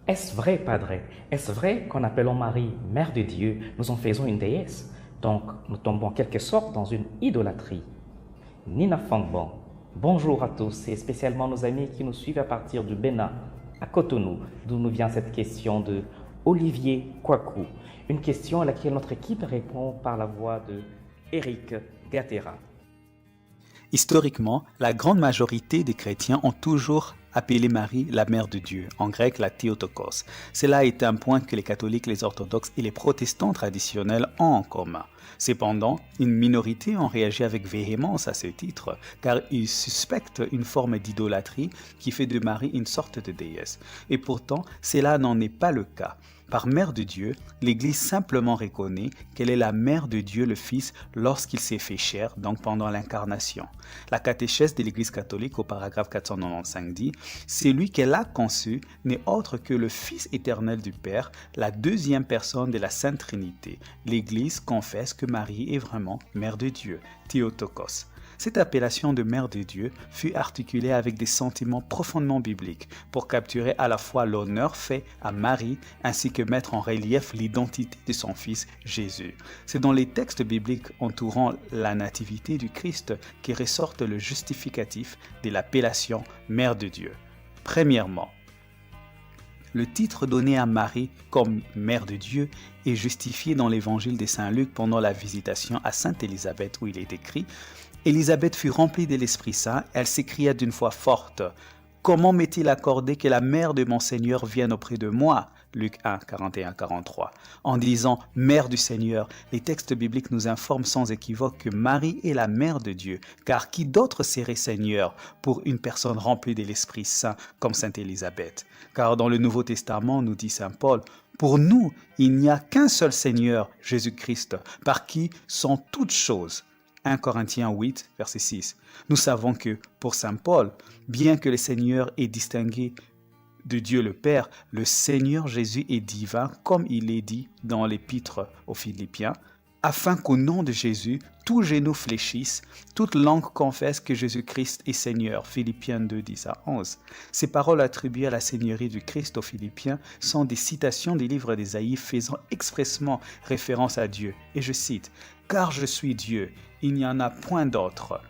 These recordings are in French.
Est-ce vrai, Padre? Est-ce vrai qu'en appelant Marie Mère de Dieu, nous en faisons une déesse? Donc, nous tombons en quelque sorte dans une idolâtrie. Nina Fangbon, bonjour à tous et spécialement nos amis qui nous suivent à partir du Bénin, à Cotonou, d'où nous vient cette question de Olivier Kouakou. Une question à laquelle notre équipe répond par la voix de Eric Gatera. Historiquement, la grande majorité des chrétiens ont toujours appelé Marie la Mère de Dieu, en grec la Théotokos. Cela est un point que les catholiques, les orthodoxes et les protestants traditionnels ont en commun. Cependant, une minorité ont réagi avec véhémence à ce titre, car ils suspectent une forme d'idolâtrie qui fait de Marie une sorte de déesse. Et pourtant, cela n'en est pas le cas. Par Mère de Dieu, l'Église simplement reconnaît qu'elle est la Mère de Dieu le Fils lorsqu'il s'est fait chair, donc pendant l'incarnation. La catéchèse de l'Église catholique au paragraphe 495 dit « Celui qu'elle a conçu n'est autre que le Fils éternel du Père, la deuxième personne de la Sainte Trinité. L'Église confesse que Marie est vraiment Mère de Dieu, Théotokos. » Cette appellation de Mère de Dieu fut articulée avec des sentiments profondément bibliques pour capturer à la fois l'honneur fait à Marie ainsi que mettre en relief l'identité de son fils Jésus. C'est dans les textes bibliques entourant la nativité du Christ qui ressortent le justificatif de l'appellation Mère de Dieu. Premièrement, le titre donné à Marie comme Mère de Dieu est justifié dans l'évangile de Saint Luc pendant la visitation à Sainte Élisabeth où il est écrit « Élisabeth fut remplie de l'Esprit Saint, elle s'écria d'une voix forte « Comment m'est-il accordé que la mère de mon Seigneur vienne auprès de moi ?» Luc 1, 41-43. En disant « Mère du Seigneur », les textes bibliques nous informent sans équivoque que Marie est la Mère de Dieu, car qui d'autre serait Seigneur pour une personne remplie de l'Esprit Saint comme Sainte Élisabeth? Car dans le Nouveau Testament, nous dit Saint Paul, « Pour nous, il n'y a qu'un seul Seigneur, Jésus-Christ, par qui sont toutes choses. » 1 Corinthiens 8, verset 6. Nous savons que, pour Saint Paul, bien que le Seigneur est distingué de Dieu le Père, le Seigneur Jésus est divin, comme il est dit dans l'épître aux Philippiens, afin qu'au nom de Jésus, tout genou fléchisse, toute langue confesse que Jésus-Christ est Seigneur. Philippiens 2, 10 à 11. Ces paroles attribuées à la Seigneurie du Christ aux Philippiens sont des citations des livres d'Ésaïe faisant expressement référence à Dieu. Et je cite « Car je suis Dieu, il n'y en a point d'autre.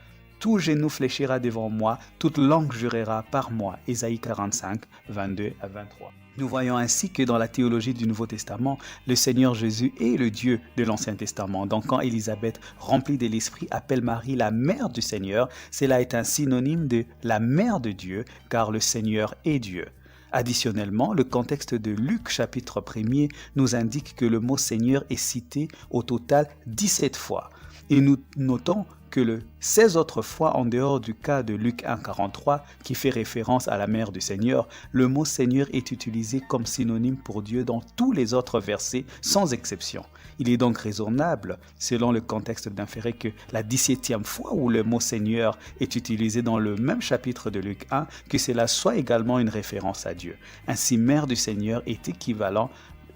Tout genou fléchira devant moi, toute langue jurera par moi. » Ésaïe 45, 22 à 23. Nous voyons ainsi que dans la théologie du Nouveau Testament, le Seigneur Jésus est le Dieu de l'Ancien Testament. Donc quand Élisabeth, remplie de l'Esprit, appelle Marie la Mère du Seigneur, cela est un synonyme de la Mère de Dieu, car le Seigneur est Dieu. Additionnellement, le contexte de Luc chapitre 1er nous indique que le mot Seigneur est cité au total 17 fois. Et nous notons que le 16 autres fois, en dehors du cas de Luc 1, 43, qui fait référence à la Mère du Seigneur, le mot Seigneur est utilisé comme synonyme pour Dieu dans tous les autres versets, sans exception. Il est donc raisonnable, selon le contexte, d'inférer que la 17e fois où le mot Seigneur est utilisé dans le même chapitre de Luc 1, que cela soit également une référence à Dieu. Ainsi, Mère du Seigneur est équivalent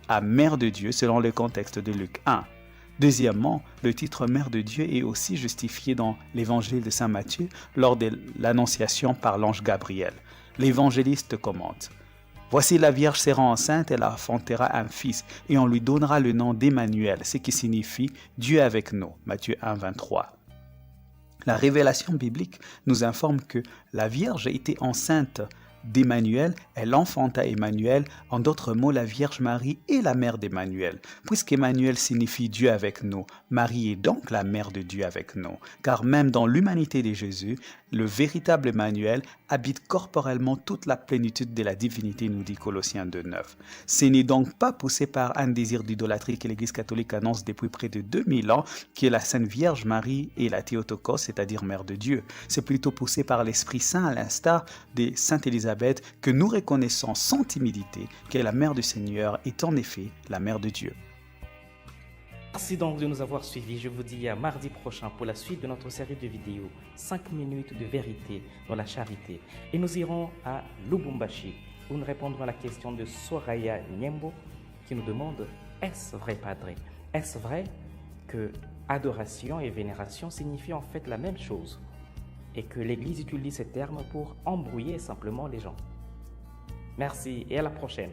à Mère de Dieu selon le contexte de Luc 1. Deuxièmement, le titre Mère de Dieu est aussi justifié dans l'évangile de Saint Matthieu lors de l'annonciation par l'ange Gabriel. L'évangéliste commente « Voici la Vierge sera enceinte, elle enfantera un fils, et on lui donnera le nom d'Emmanuel, ce qui signifie Dieu avec nous. » Matthieu 1, 23. La révélation biblique nous informe que la Vierge était enceinte d'Emmanuel, elle enfanta Emmanuel, en d'autres mots la Vierge Marie est la mère d'Emmanuel. Puisqu'Emmanuel signifie Dieu avec nous, Marie est donc la mère de Dieu avec nous, car même dans l'humanité de Jésus, le véritable Emmanuel habite corporellement toute la plénitude de la divinité, nous dit Colossiens 2,9. Ce n'est donc pas poussé par un désir d'idolâtrie que l'Église catholique annonce depuis près de 2000 ans, que la Sainte Vierge Marie est la Théotokos, c'est-à-dire Mère de Dieu. C'est plutôt poussé par l'Esprit Saint, à l'instar de Sainte Élisabeth, que nous reconnaissons sans timidité que la Mère du Seigneur est en effet la Mère de Dieu. Merci donc de nous avoir suivis. Je vous dis à mardi prochain pour la suite de notre série de vidéos 5 minutes de vérité dans la charité. Et nous irons à Lubumbashi où nous répondrons à la question de Soraya Nyembo qui nous demande « Est-ce vrai, Padre? Est-ce vrai que adoration et vénération signifient en fait la même chose et que l'Église utilise ces termes pour embrouiller simplement les gens ?» Merci et à la prochaine.